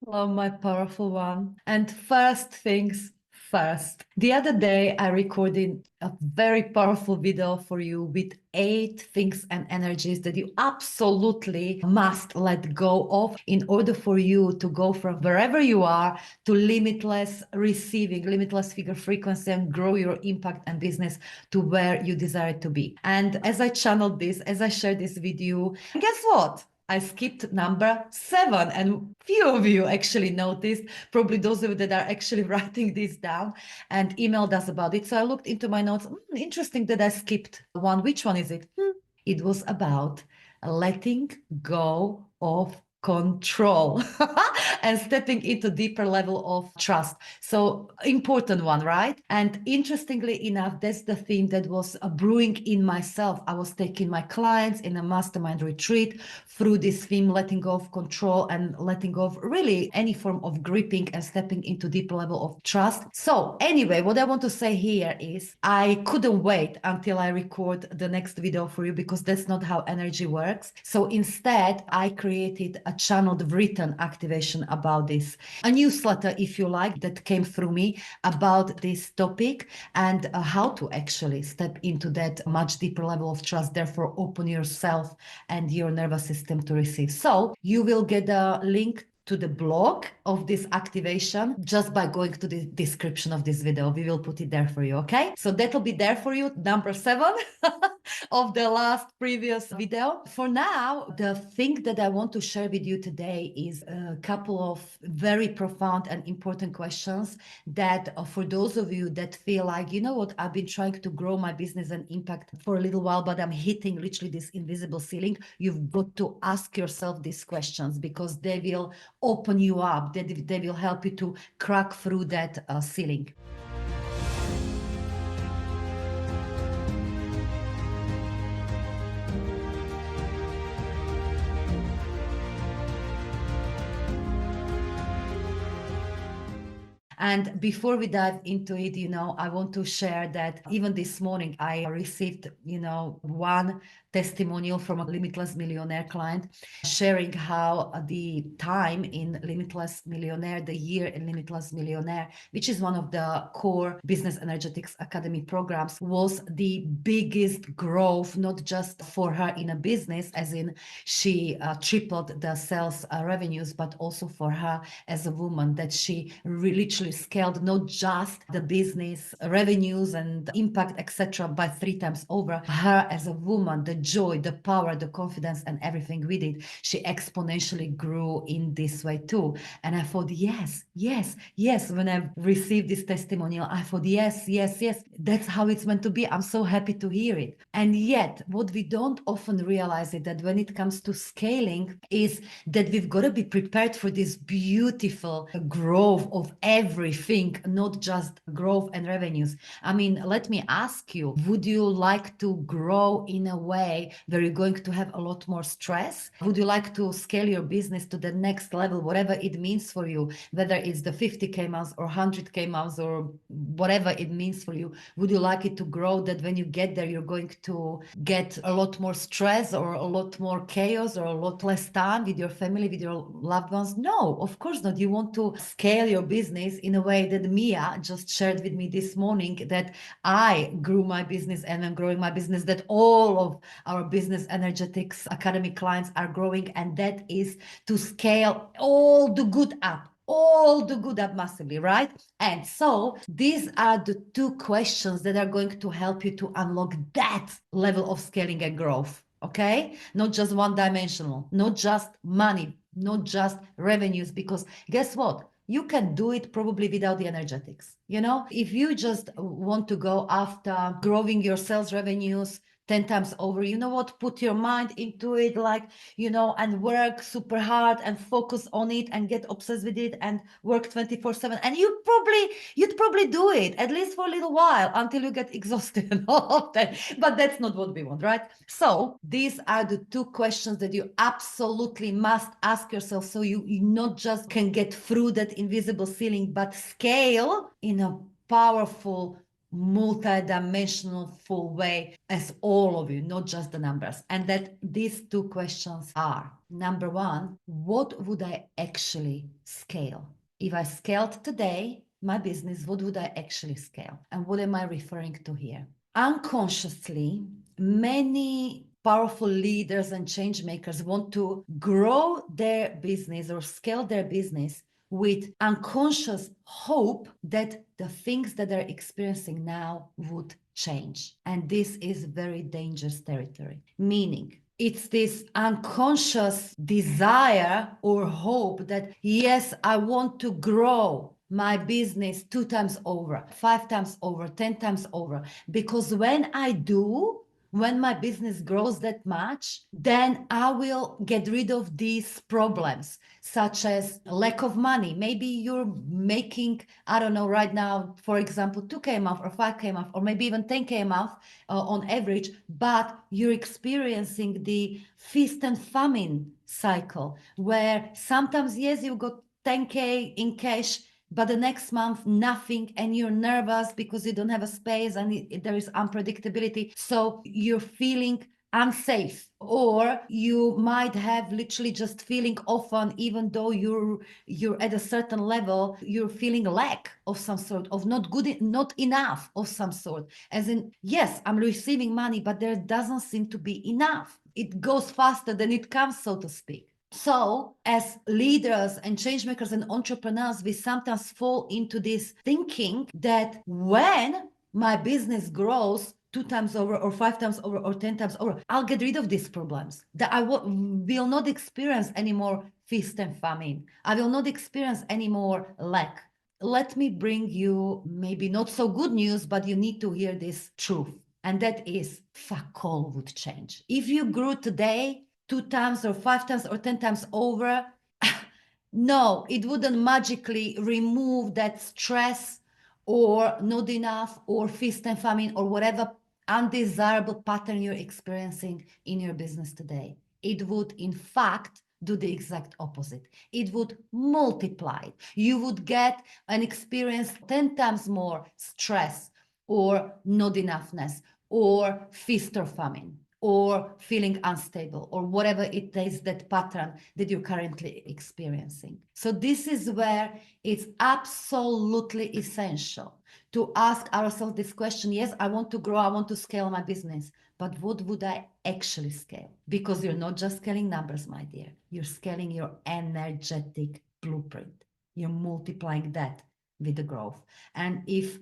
Hello, my powerful one. And first things first. The other day, I recorded a very powerful video for you with 8 things and energies that you absolutely must let go of in order for you to go from wherever you are to limitless receiving, limitless figure frequency, and grow your impact and business to where you desire it to be. And as I channeled this, as I shared this video, guess what? I skipped number 7, and few of you actually noticed, probably those of you that are actually writing this down and emailed us about it. So I looked into my notes. Interesting that I skipped one. Which one is it? It was about letting go of control and stepping into deeper level of trust. So important one, right? And interestingly enough, that's the theme that was brewing in myself. I was taking my clients in a mastermind retreat through this theme, letting go of control and letting go of really any form of gripping and stepping into deeper level of trust. So anyway, what I want to say here is I couldn't wait until I record the next video for you, because that's not how energy works. So instead, I created a channeled written activation about this, a newsletter, if you like, that came through me about this topic and how to actually step into that much deeper level of trust, therefore open yourself and your nervous system to receive. So you will get a link to the blog of this activation just by going to the description of this video. We will put it there for you, okay? So that'll be there for you, number 7 of the last previous video. For now, the thing that I want to share with you today is a couple of very profound and important questions that for those of you that feel like, you know what, I've been trying to grow my business and impact for a little while, but I'm hitting literally this invisible ceiling. You've got to ask yourself these questions, because they will open you up. They will help you to crack through that ceiling. And before we dive into it, I want to share that even this morning, I received, one testimonial from a Limitless Millionaire client sharing how the time in Limitless Millionaire, the year in Limitless Millionaire, which is one of the core Business Energetics Academy programs, was the biggest growth, not just for her in a business, as in she tripled the sales revenues, but also for her as a woman, that she literally scaled not just the business revenues and impact, etc., by 3 times over. Her as a woman, the joy, the power, the confidence, and everything with it, she exponentially grew in this way too. And I thought, yes. When I received this testimonial, I thought, yes, that's how it's meant to be. I'm so happy to hear it. And yet, what we don't often realize is that when it comes to scaling is that we've got to be prepared for this beautiful growth of everything, not just growth and revenues. I mean, let me ask you, would you like to grow in a way where you're going to have a lot more stress? Would you like to scale your business to the next level, whatever it means for you, whether it's the 50K months or 100K months or whatever it means for you? Would you like it to grow that when you get there, you're going to get a lot more stress or a lot more chaos or a lot less time with your family, with your loved ones? No, of course not. You want to scale your business in a way that Mia just shared with me this morning, that I grew my business and I'm growing my business, that all of our Business Energetics Academy clients are growing, and that is to scale all the good up massively, right? And so these are the 2 questions that are going to help you to unlock that level of scaling and growth. Okay, not just one dimensional, not just money, not just revenues, because guess what? You can do it probably without the energetics. If you just want to go after growing your sales revenues 10 times over, you know what? Put your mind into it, and work super hard and focus on it and get obsessed with it and work 24/7. And you'd probably do it at least for a little while until you get exhausted and all of that. But that's not what we want, right? So these are the 2 questions that you absolutely must ask yourself, so you not just can get through that invisible ceiling, but scale in a powerful multi-dimensional full way as all of you, not just the numbers. And that these two questions are, number one, what would I actually scale? If I scaled today my business, what would I actually scale? And what am I referring to here? Unconsciously, many powerful leaders and change makers want to grow their business or scale their business with unconscious hope that the things that they're experiencing now would change. And this is very dangerous territory, meaning it's this unconscious desire or hope that, yes, I want to grow my business 2 times over, 5 times over, 10 times over. Because when I do, when my business grows that much, then I will get rid of these problems, such as lack of money. Maybe you're making, I don't know, right now, for example, 2K a month or 5K a month, or maybe even 10K a month on average, but you're experiencing the feast and famine cycle, where sometimes, yes, you got 10K in cash, but the next month nothing, and you're nervous because you don't have a space and there is unpredictability, so you're feeling unsafe, or you might have literally just feeling often, even though you're at a certain level, you're feeling lack of some sort, of not good, not enough of some sort, as in, yes, I'm receiving money, but there doesn't seem to be enough. It goes faster than it comes, so to speak. So, as leaders and change makers and entrepreneurs, we sometimes fall into this thinking that when my business grows 2 times over, or 5 times over, or 10 times over, I'll get rid of these problems. That I will not experience any more feast and famine. I will not experience any more lack. Let me bring you maybe not so good news, but you need to hear this truth. And that is, fuck all would change. If you grew today 2 times or 5 times or 10 times over, no, it wouldn't magically remove that stress or not enough or feast and famine or whatever undesirable pattern you're experiencing in your business today. It would, in fact, do the exact opposite. It would multiply. You would get and experience 10 times more stress or not enoughness or feast or famine or feeling unstable or whatever it is, that pattern that you're currently experiencing. So this is where it's absolutely essential to ask ourselves this question. Yes, I want to grow, I want to scale my business, but what would I actually scale? Because you're not just scaling numbers, my dear. You're scaling your energetic blueprint. You're multiplying that with the growth. And if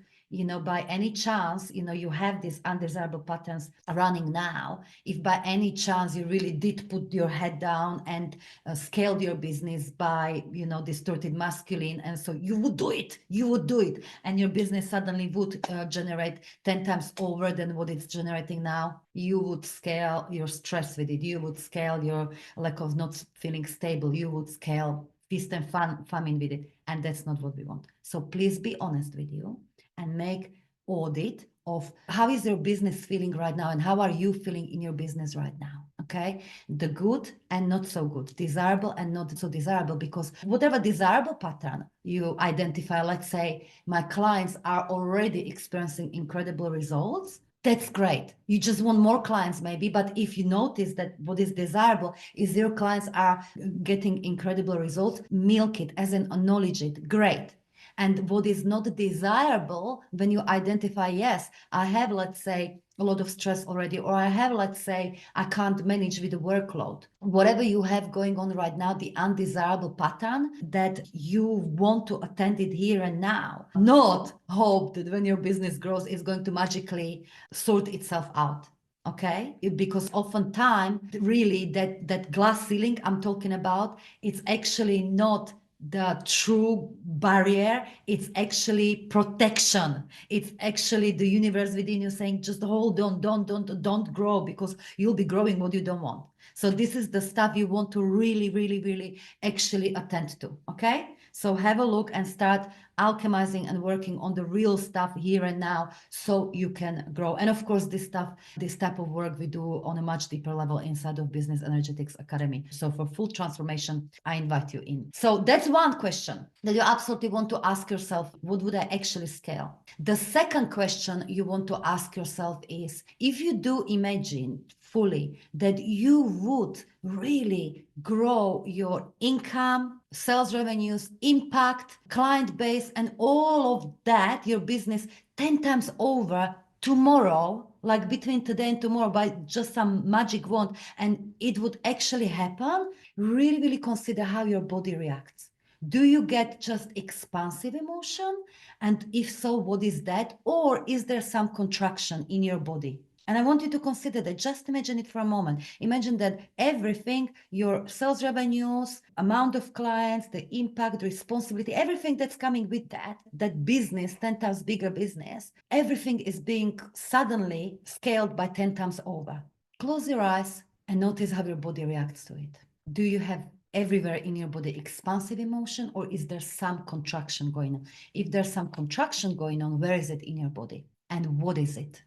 by any chance, you have these undesirable patterns running now, if by any chance you really did put your head down and scaled your business by, distorted masculine, and so you would do it, and your business suddenly would generate 10 times over than what it's generating now, you would scale your stress with it, you would scale your lack of not feeling stable, you would scale feast and famine with it, and that's not what we want. So please be honest with you and make audit of how is your business feeling right now and how are you feeling in your business right now. Okay, the good and not so good, desirable and not so desirable, because whatever desirable pattern you identify, let's say my clients are already experiencing incredible results, that's great. You just want more clients maybe, but if you notice that what is desirable is your clients are getting incredible results, milk it, as in acknowledge it, great. And what is not desirable, when you identify, yes, I have, let's say, a lot of stress already, or I have, let's say, I can't manage with the workload. Whatever you have going on right now, the undesirable pattern that you want to attend it here and now, not hope that when your business grows, it's going to magically sort itself out. Okay, because oftentimes really that glass ceiling I'm talking about, it's actually not the true barrier, it's actually protection. It's actually the universe within you saying, just hold on, don't grow, because you'll be growing what you don't want. So this is the stuff you want to really, really, really actually attend to, okay? So have a look and start alchemizing and working on the real stuff here and now so you can grow. And of course, this type of work we do on a much deeper level inside of Business Energetics Academy. So for full transformation, I invite you in. So that's one question that you absolutely want to ask yourself, what would I actually scale? The second question you want to ask yourself is, if you do imagine fully that you would really grow your income, sales revenues, impact, client base, and all of that, your business 10 times over tomorrow, like between today and tomorrow, by just some magic wand, and it would actually happen, really, really consider how your body reacts. Do you get just expansive emotion? And if so, what is that? Or is there some contraction in your body? And I want you to consider that. Just imagine it for a moment. Imagine that everything, your sales revenues, amount of clients, the impact, the responsibility, everything that's coming with that business, 10 times bigger business, everything is being suddenly scaled by 10 times over. Close your eyes and notice how your body reacts to it. Do you have everywhere in your body expansive emotion, or is there some contraction going on? If there's some contraction going on, where is it in your body? And what is it?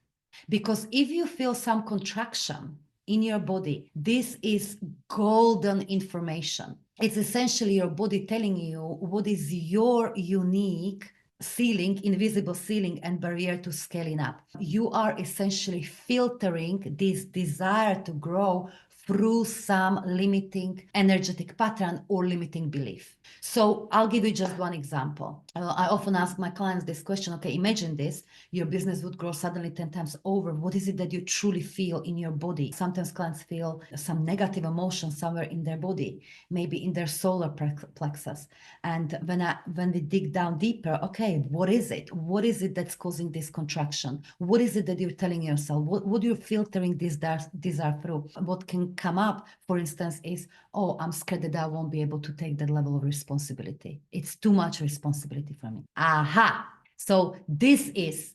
Because if you feel some contraction in your body, this is golden information. It's essentially your body telling you what is your unique ceiling, invisible ceiling and barrier to scaling up. You are essentially filtering this desire to grow through some limiting energetic pattern or limiting belief. So I'll give you just one example. I often ask my clients this question, okay, imagine this, your business would grow suddenly 10 times over. What is it that you truly feel in your body? Sometimes clients feel some negative emotion somewhere in their body, maybe in their solar plexus. And when we dig down deeper, okay, what is it? What is it that's causing this contraction? What is it that you're telling yourself? What you're filtering this desire through? What can come up, for instance, is, oh, I'm scared that I won't be able to take that level of responsibility. It's too much responsibility for me. Aha. So this is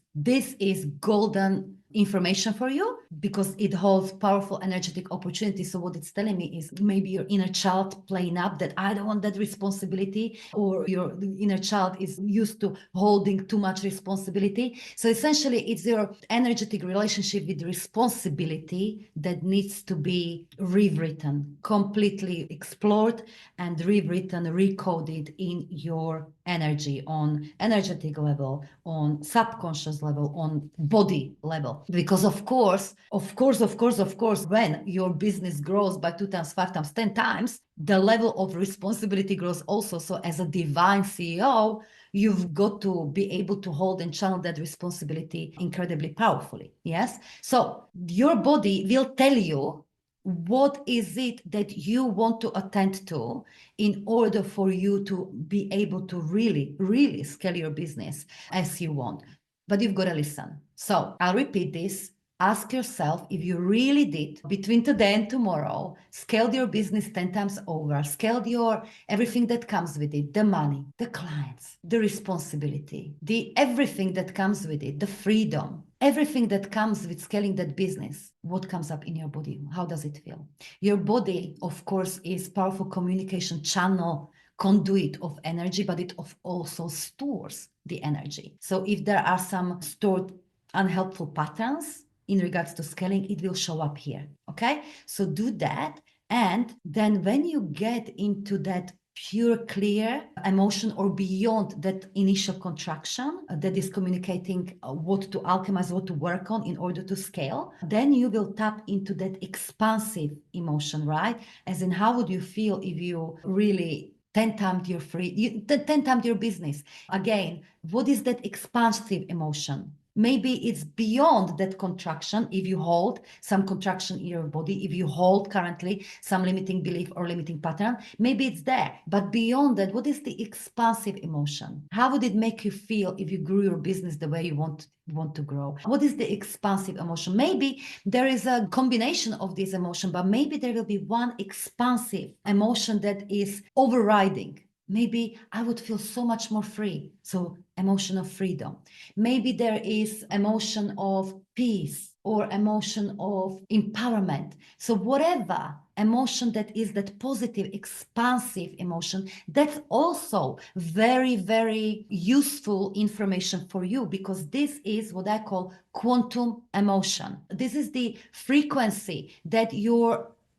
golden information for you because it holds powerful energetic opportunities. So what it's telling me is maybe your inner child playing up that I don't want that responsibility, or your inner child is used to holding too much responsibility. So essentially it's your energetic relationship with responsibility that needs to be rewritten, completely explored and rewritten, recoded in your energy, on energetic level, on subconscious level, on body level. Because of course, when your business grows by 2 times, 5 times, 10 times, the level of responsibility grows also. So as a divine CEO, you've got to be able to hold and channel that responsibility incredibly powerfully. Yes. So your body will tell you what is it that you want to attend to in order for you to be able to really, really scale your business as you want. But you've got to listen. So I'll repeat this. Ask yourself if you really did between today and tomorrow, scaled your business 10 times over, scaled your everything that comes with it, the money, the clients, the responsibility, the everything that comes with it, the freedom, everything that comes with scaling that business. What comes up in your body? How does it feel? Your body, of course, is powerful communication channel, conduit of energy, but it also stores the energy. So if there are some stored unhelpful patterns in regards to scaling, it will show up here. Okay, so do that. And then when you get into that pure, clear emotion or beyond that initial contraction that is communicating what to alchemize, what to work on in order to scale, then you will tap into that expansive emotion, right? As in, how would you feel if you really 10 times your 10 times your business? Again, what is that expansive emotion? Maybe it's beyond that contraction. If you hold some contraction in your body, if you hold currently some limiting belief or limiting pattern, maybe it's there. But beyond that, what is the expansive emotion? How would it make you feel if you grew your business the way you want to grow? What is the expansive emotion? Maybe there is a combination of this emotion, but maybe there will be one expansive emotion that is overriding. Maybe I would feel so much more free. So emotion of freedom. Maybe there is emotion of peace or emotion of empowerment. So whatever emotion that is that positive, expansive emotion, that's also very, very useful information for you, because this is what I call quantum emotion. This is the frequency that your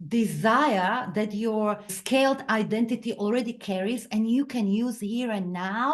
desire, that your scaled identity already carries, and you can use here and now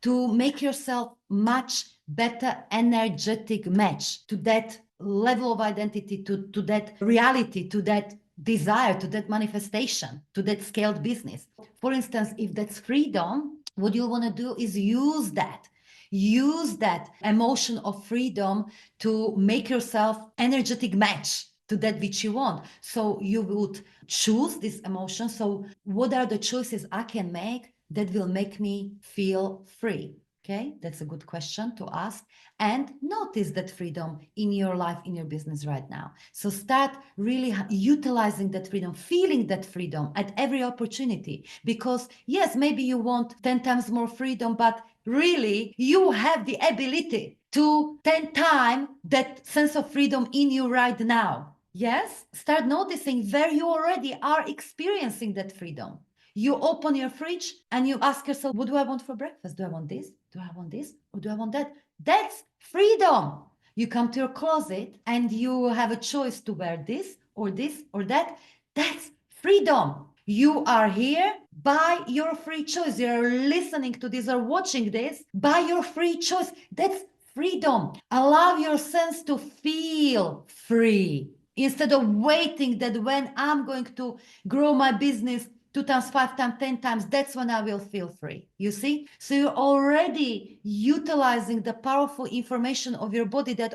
to make yourself much better energetic match to that level of identity, to that reality, to that desire, to that manifestation, to that scaled business. For instance, if that's freedom, what you want to do is use that emotion of freedom to make yourself energetic match to that which you want. So you would choose this emotion. So what are the choices I can make that will make me feel free? Okay, that's a good question to ask. And notice that freedom in your life, in your business right now. So start really utilizing that freedom, feeling that freedom at every opportunity. Because yes, maybe you want 10 times more freedom, but really you have the ability to 10 times that sense of freedom in you right now. Yes, start noticing where you already are experiencing that freedom. You open your fridge and you ask yourself, what do I want for breakfast? Do I want this? Do I want this? Or do I want that? That's freedom. You come to your closet and you have a choice to wear this or this or that. That's freedom. You are here by your free choice. You're listening to this or watching this by your free choice. That's freedom. Allow your sense to feel free instead of waiting that when I'm going to grow my business 2 times, 5 times, 10 times, that's when I will feel free. You see? So you're already utilizing the powerful information of your body that,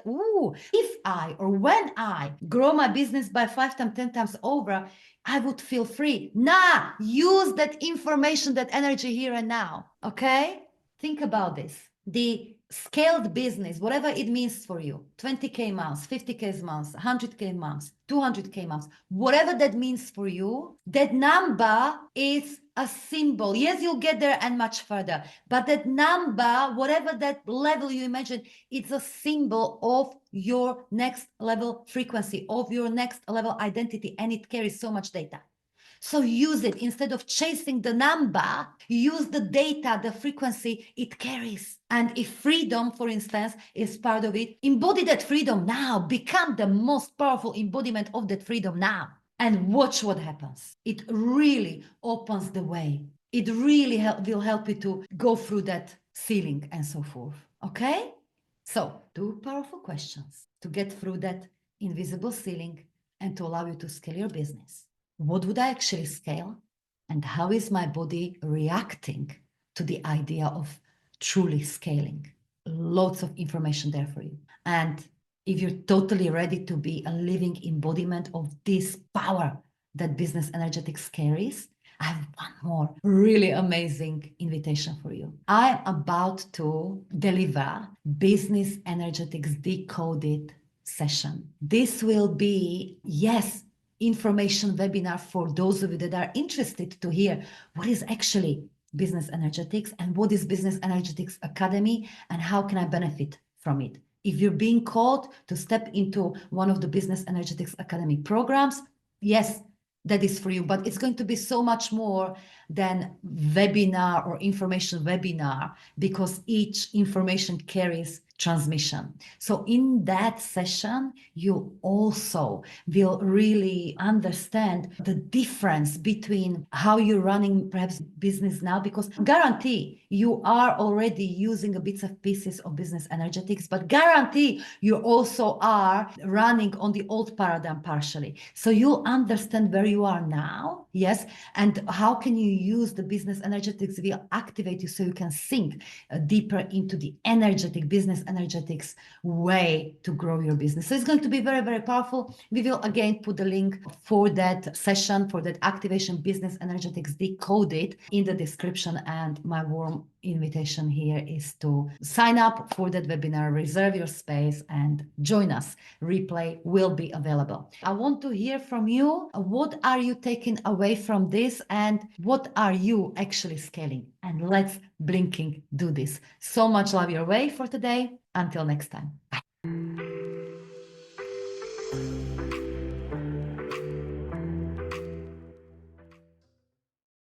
if I or when I grow my business by 5 times, 10 times over, I would feel free. Nah, use that information, that energy here and now. Okay? Think about this. The scaled business, whatever it means for you, 20K months, 50K months, 100K months, 200K months, whatever that means for you, that number is a symbol. Yes, you'll get there and much further, but that number, whatever that level you imagine, it's a symbol of your next level frequency, of your next level identity, and it carries so much data. So use it instead of chasing the number, use the data, the frequency it carries. And if freedom, for instance, is part of it, embody that freedom now, become the most powerful embodiment of that freedom now, and watch what happens. It really opens the way. It really will help you to go through that ceiling and so forth. Okay? So, 2 powerful questions to get through that invisible ceiling and to allow you to scale your business. What would I actually scale? And how is my body reacting to the idea of truly scaling? Lots of information there for you. And if you're totally ready to be a living embodiment of this power that business energetics carries, I have one more really amazing invitation for you. I'm about to deliver Business Energetics Decoded session. This will be, yes, information webinar for those of you that are interested to hear what is actually Business Energetics and what is Business Energetics Academy and how can I benefit from it. If you're being called to step into one of the Business Energetics Academy programs, yes, that is for you, but it's going to be so much more than webinar or information webinar, because each information carries transmission. So in that session, you also will really understand the difference between how you're running perhaps business now, because guarantee you are already using a bits of pieces of business energetics, but guarantee you also are running on the old paradigm partially. So you'll understand where you are now, yes, and how can you use the business energetics will activate you so you can sink deeper into the energetic business energetics way to grow your business. So it's going to be very, very powerful. We will again put the link for that session, for that activation Business Energetics Decoded in the description, and my warm invitation here is to sign up for that webinar, reserve your space and join us. Replay will be available. I want to hear from you. What are you taking away from this and what are you actually scaling? And let's blinking do this. So much love your way for today. Until next time. Bye.